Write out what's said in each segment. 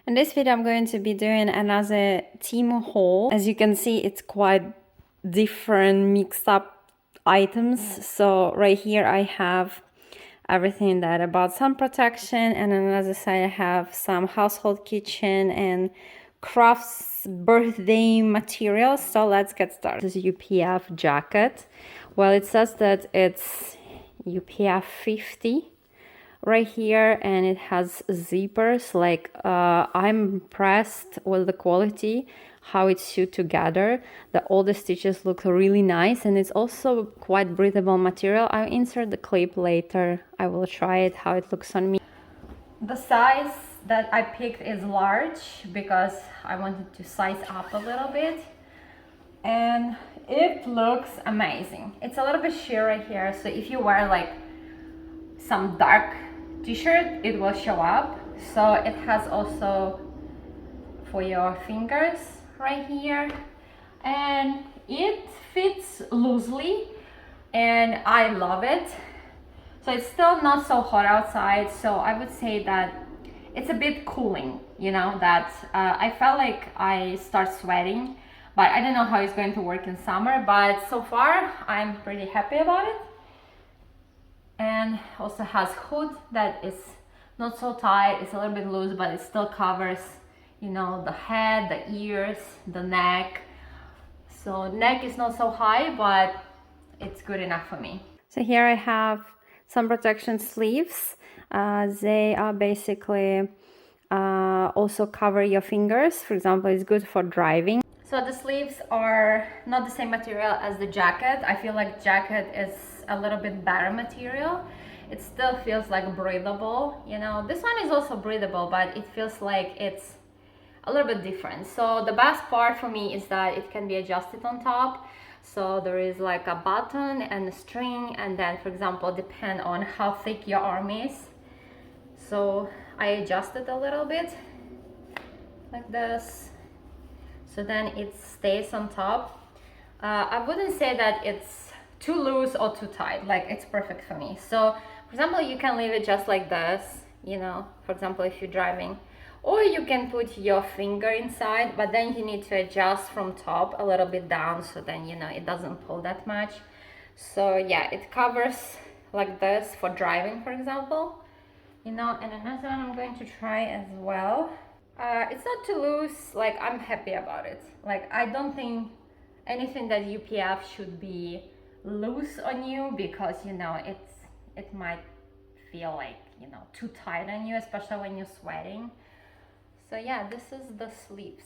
In this video, I'm going to be doing another Temu haul. As you can see, it's quite different mixed up items. So right here, I have everything that about sun protection, and on the other side, I have some household kitchen and crafts birthday materials. So let's get started. This is UPF jacket. Well, it says that it's UPF 50 right here, and it has zippers. Like I'm impressed with the quality, how it's sewed together. All the stitches look really nice, and it's also quite breathable material. I'll insert the clip later. I will try it how it looks on me. The size that I picked is large because I wanted to size up a little bit, and it looks amazing. It's a little bit sheer right here, so if you wear like some dark t-shirt, it will show up. So it has also for your fingers right here, and it fits loosely and I love it. So it's still not so hot outside, so I would say that it's a bit cooling, you know, that I felt like I start sweating, but I don't know how it's going to work in summer, but so far I'm pretty happy about it. And also has hood that is not so tight, it's a little bit loose, but it still covers, you know, the head, the ears, the neck. So neck is not so high, but it's good enough for me. So here I have some protection sleeves. They are basically also cover your fingers. For example, it's good for driving. So the sleeves are not the same material as the jacket. I feel like jacket is a little bit better material. It still feels like breathable, you know. This one is also breathable, but it feels like it's a little bit different. So the best part for me is that it can be adjusted on top. So there is like a button and a string, and then, for example, depend on how thick your arm is. So I adjust it a little bit like this, so then it stays on top. I wouldn't say that it's too loose or too tight, like it's perfect for me. So for example, you can leave it just like this, you know, for example, if you're driving, or you can put your finger inside, but then you need to adjust from top a little bit down, so then, you know, it doesn't pull that much. So yeah, it covers like this for driving, for example, you know. And another one I'm going to try as well. It's not too loose, like I'm happy about it. Like I don't think anything that UPF should be loose on you, because, you know, it might feel like, you know, too tight on you, especially when you're sweating. So yeah, this is the sleeves.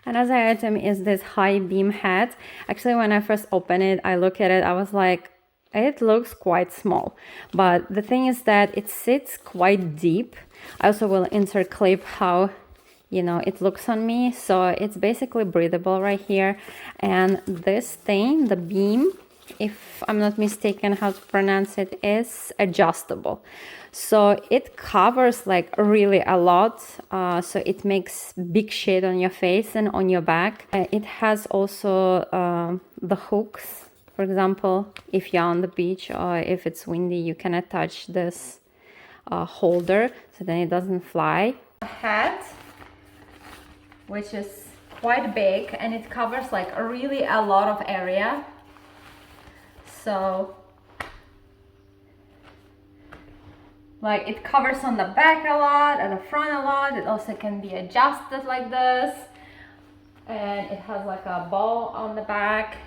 Another item is this high beam hat. Actually, when I first opened it, I look at it, I was like, it looks quite small, but the thing is that it sits quite deep. I also will insert clip how, you know, it looks on me. So it's basically breathable right here, and this thing, the beam, if I'm not mistaken how to pronounce it, is adjustable. So it covers like really a lot, so it makes big shade on your face and on your back. It has also the hooks. For example, if you're on the beach or if it's windy, you can attach this holder, so then it doesn't fly. A hat, which is quite big, and it covers like really a lot of area. So like it covers on the back a lot and the front a lot. It also can be adjusted like this, and it has like a ball on the back.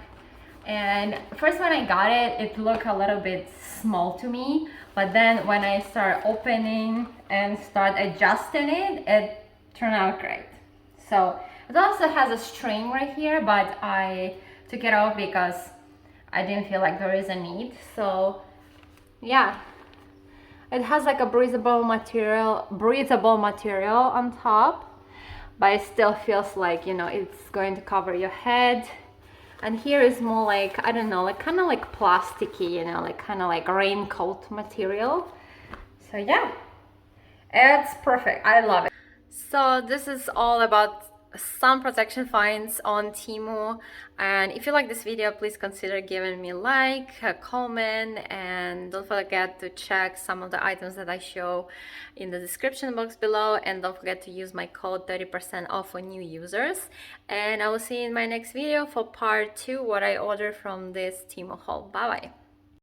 And first when I got it, it looked a little bit small to me, but then when I start opening and start adjusting it, it turned out great. So it also has a string right here, but I took it off because I didn't feel like there is a need. So yeah, it has like a breathable material on top, but it still feels like, you know, it's going to cover your head. And here is more like, I don't know, like kind of like plasticky, you know, like kind of like raincoat material. So yeah, it's perfect. I love it. So this is all about sun protection finds on Temu. And if you like this video, please consider giving me a like, a comment, and don't forget to check some of the items that I show in the description box below, and don't forget to use my code 30% off for new users. And I will see you in my next video for part 2, what I ordered from this Temu haul. Bye bye.